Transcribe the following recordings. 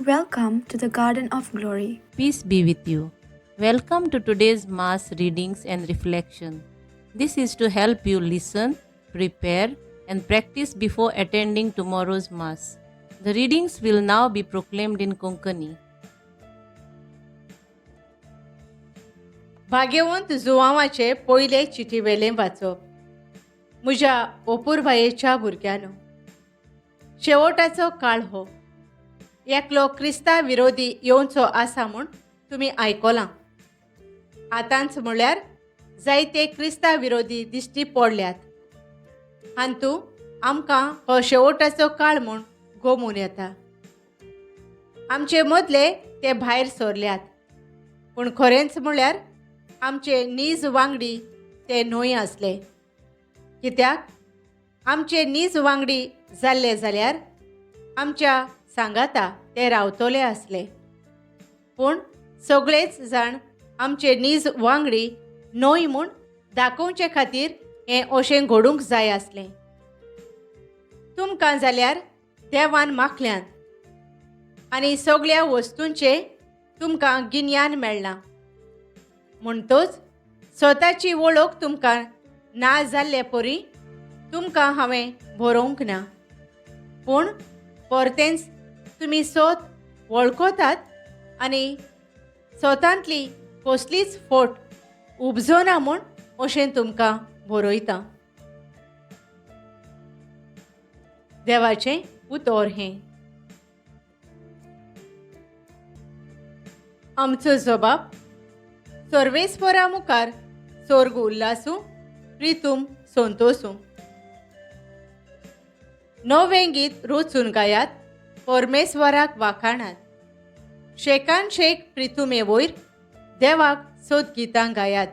Welcome to the Garden of Glory. Peace be with you. Welcome to today's Mass readings and reflection. This is to help you listen, prepare, and practice before attending tomorrow's Mass. The readings will now be proclaimed in Konkani. भाग्यवंत जुवांवाचे पयले चिठीवेलें वाचप. म्हज्या ओपुरबायेच्या भुरग्यानो, शेवटाचो काळ हो. एकलो क्रिस्तांव विरोधी येवचो आसा म्हूण तुमी आयकलां. आतांच म्हळ्यार जायते क्रिस्तांव विरोधी दिश्टी पडल्यात. हातूंत आमकां हो शेवटाचो काळ म्हूण गमून येता. आमचे मदले ते भायर सरल्यात, पूण खरेंच म्हळ्यार आमचे नीज वांगडी ते न्हय आसले. कित्याक आमचे नीज वांगडी जाल्ले जाल्यार आमच्या सांगाता ते रावतले आसले. पूण सगळेच जाण आमचे नीज वांगडी न्हय म्हूण दाखोवचे खातीर हें अशें घडूंक जाय आसलें. तुमकां जाल्यार देवान मागल्यांत आनी सगळ्या वस्तूंचे तुमकां गिन्यान मेळ्ळां. म्हणटच स्वताची वळख तुमकां ना जाल्ले परी तुमकां हांवें बरोवंक ना. पूण परतेंच तुमी स्वत वळखतात आनी स्वतांतली कसलीच फट उपजोना म्हूण अशें तुमकां बरयता. देवाचें उतर हें. आमचो जबाब सर्वेस्परा मुखार स्वर्ग उल्लासूं, प्रितूम संतोसूं. नवें गीत रचून गायात, परमेश्वराक वाखाणात. शेकान शेक प्रितुमे वयर देवाक सोद गितां गायात.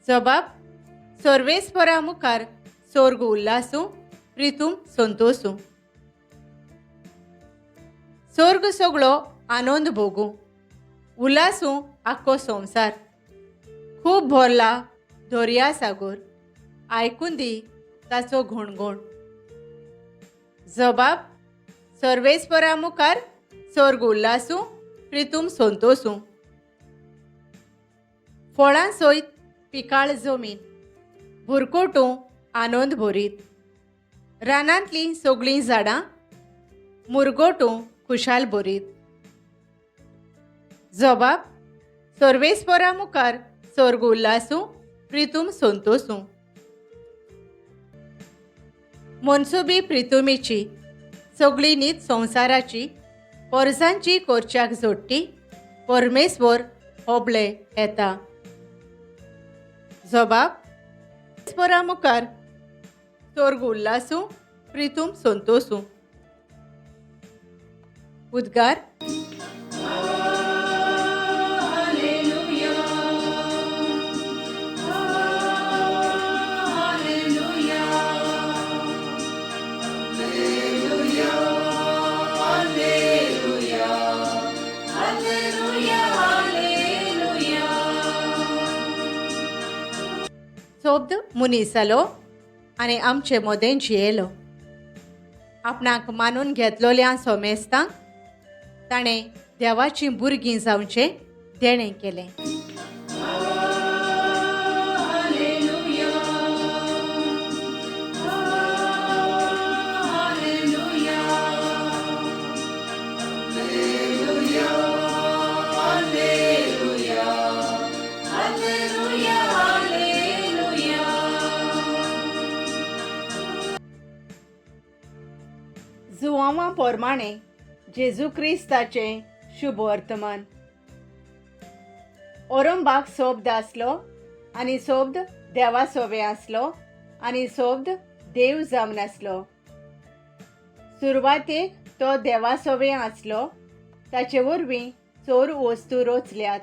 जबाब सर्वेस्परा मुखार स्वर्ग उल्लासूं, प्रितूम संतोसूं. स्वर्ग सगळो आनंद भोगूं, उल्लासूं आख्खो संवसार. खूब भरला दर्या सागर, आयकून दी ताचो घोणघोण. जबाब सर्वेस्परा मुखार स्वर्ग उल्लासूं, प्रितूम संतोसूं. फळां सयत पिकाळ जमीन, भुरकोटूं आनंद भरीत. रानांतलीं सगळीं झाडां मुरगोटूं खुशाल भरीत. जबाब सर्वेस्परा मुखार स्वर्ग उल्लासूं, प्रितूम संतोसूं. मनसुबी प्रितुमेची सगळी न्हीद संवसाराची परजांची कोरच्याक जोडटी परमेश्वर होबळे येता. जबाब परमेश्वरा मुखार स्वर्ग उल्लासूं, प्रितूम संतोसूं. उद्गार. शब्द मनीस जालो आनी आमचे मदें जियेलो. आपणाक मानून घेतलोल्या सोमेस्तांक ताणें देवाची भुरगीं जावचें देणें केलें. जुवांवा पोरमाणें जेजू क्रिस्ताचें शुभ वर्तमान. ओरंबाक सोब्द आसलो आनी सोब्द देवा सोबे आसलो आनी सोब्द देव जावन आसलो. सुरवातेक तो देवा सोबे आसलो. ताचे वरवीं चोर वस्तू रचल्यात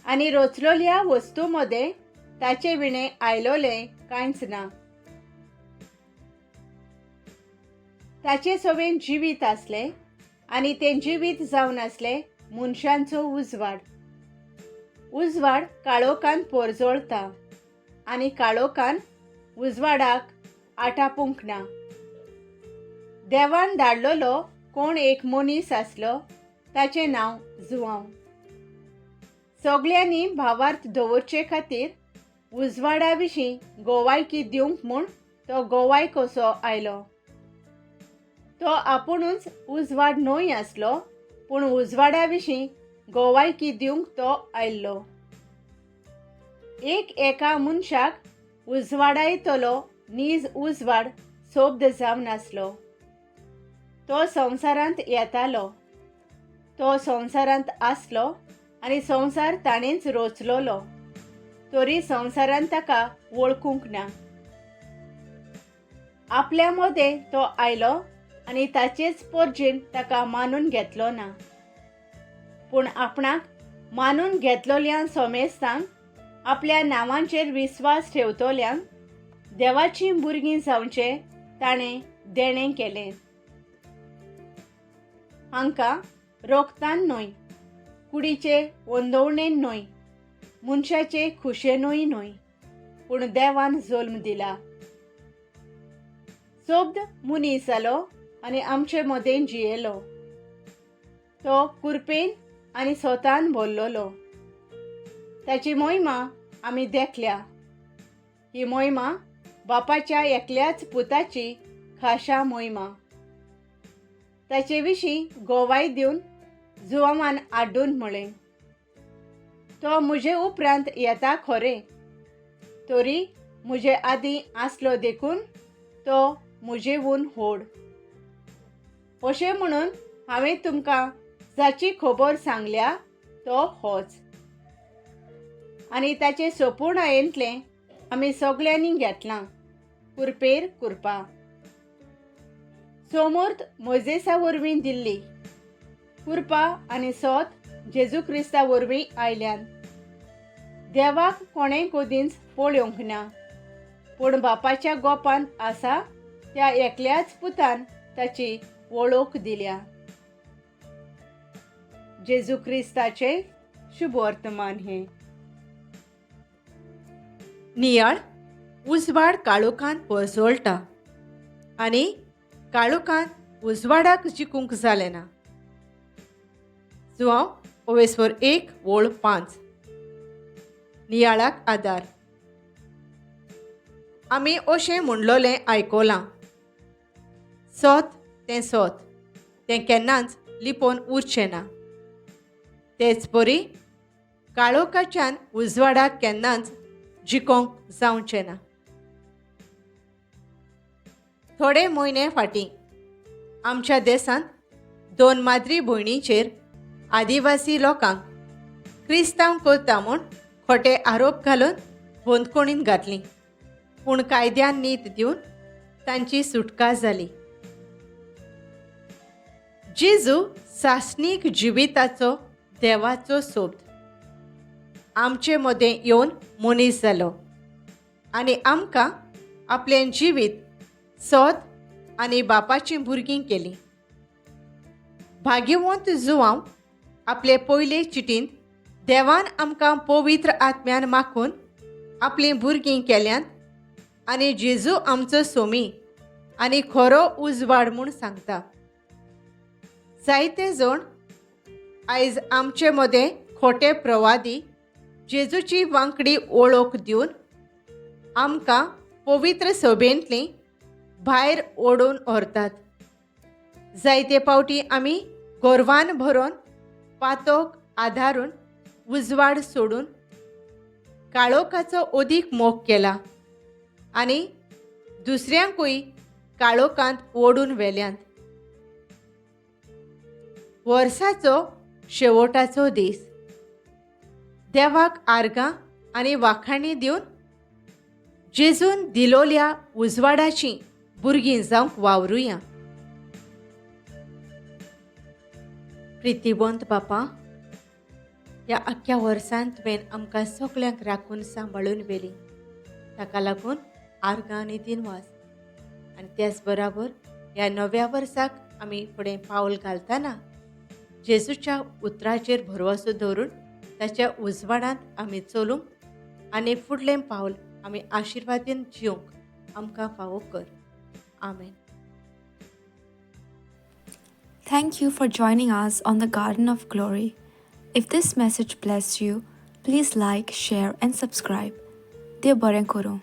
आनी रचलोल्या वस्तू मदें ताचे विणें आयलोलें कांयच ना. ताचे सोबेन जिवीत आसले आनी तें जिवीत जावन आसलें मनशांचो उजवाड. उजवाड काळोखान पोरजोळता आनी काळोखान उजवाडाक आटापूंक ना. देवान धाडलोलो कोण एक मनीस आसलो, ताचें नांव जुआंव. सगळ्यांनी भावार्थ दवरचे खातीर उजवाडा विशीं गोवायकी दिवंक म्हूण तो गोवाय कसो आयलो. तो आपुणूच उजवाड न्हय आसलो, पूण उजवाडा विशीं गोवायकी दिवंक तो आयल्लो. एका मनशाक उजवाडायतलो नीज उजवाड सोबत जावन आसलो. तो संवसारांत येतालो. तो संवसारांत आसलो आनी संवसार ताणेंच रचलोलो, तरी संवसारान ताका वळखूंक ना. आपल्या मदें तो आयलो आनी ताचेच परजेन ताका मानून घेतलो ना. पूण आपणाक मानून घेतलोल्यांक सोमेस्तांक आपल्या नांवांचेर विस्वास ठेवतोल्यांक देवाचीं भुरगीं जावचें ताणें देणें केलें. हांकां रोगतान न्हय, कुडीचे वंदवणेन न्हय, मनशाचे खुशेनूय न्हय, पूण देवान जल्म दिला. सोबत मनीस जालो आनी आमचे मदें जियेलो. तो कुरपेन आनी सोतान भरलोलो. ताची महिमा आमी देखल्या. ही महिमा बापाच्या एकल्याच पुताची खाशा महिमा. ताचे विशीं गोवाय दिवन जुआंवान आड्डून म्हळें, तो म्हजे उपरांत येता खरें, तरी म्हजे आदीं आसलो देखून तो म्हजेवून व्हड. अशें म्हणून हांवें तुमकां जाची खबर सांगल्या तो होच. आनी ताचे सोपूर्णायेंतलें आमी सगळ्यांनी घेतलां, कुरपेर कुरपा. सोमूर्त मोजेसा वरवीं दिल्ली, कुरपा आनी सोत जेजू क्रिस्ता वरवीं आयल्यान. देवाक कोणें कदींच पळोवंक ना, पूण बापाच्या गोपान आसा त्या एकल्याच पुतान ताची वळख दिल्या. जेजू क्रिस्ताचे शुभ वर्तमान हें. नियाळ उजवाड काळोखांत पसळटा आनी काळोखांत उजवाडाक जिखूंक जालें ना. जुआंव 1:5. नियाळाक आदार. आमी अशें म्हणलोलें आयकोलां, सोत तें केन्नाच लिपोवन उरचें ना. तेच परी काळोखाच्यान उजवाडाक केन्नाच जिखोंक जावचें ना. थोडे म्हयने फाटीं आमच्या देशांत 2 माद्री भयणींचेर आदिवासी लोकांक क्रिस्तांव करता म्हूण खोटे आरोप घालून बंदखणींत घातलीं, पूण कायद्यान न्हीद दिवन तांची सुटका जाली. जेजू सासणीक जिविताचो देवाचो सोबत आमचे मदें येवन मनीस जालो आनी आमकां आपलें जिवीत सोत आनी बापाचीं भुरगीं केलीं. भाग्यवंत जुआंव आपले पयले चिटींत देवान आमकां पवित्र आत्म्यान माखून आपलीं भुरगीं केल्यांत आनी जेजू आमचो सोमी आनी खरो उजवाड म्हूण सांगता. जायते जण आयज आमचे मदें खोटे प्रवादी जेजूची वांकडी वळख दिवन आमकां पवित्र सभेंतलीं भायर ओडून व्हरतात. जायते फावटी आमी गोरवान भरोवन पातोक आदारून उजवाड सोडून काळोखाचो अदीक मोग केला आनी दुसऱ्यांकूय काळोखांत ओडून व्हेल्यांत. वर्साचो शेवटाचो दीस. देवाक आर्गां आनी वाखाणी दिवन जेजून दिलोल्या उजवाडाचीं भुरगीं जावंक वावरुया. प्रितीवंत बापा, ह्या आख्ख्या वर्सान तुवें आमकां सगळ्यांक राखून सांबाळून व्हेली. ताका लागून आर्गां आनी दिनवास. आनी त्याच बराबर ह्या नव्या वर्साक आमी फुडें पावल घालतना जेजूच्या उतराचेर भरवसो दवरून ताच्या उजवाडांत आमी चलूंक आनी फुडलें पावल आमी आशिर्वादीन जिवंक आमकां फावो कर. आमेन. Thank you for joining us on the Garden of Glory. If this message blessed you, please like, share, and subscribe. Dear Baren Koro.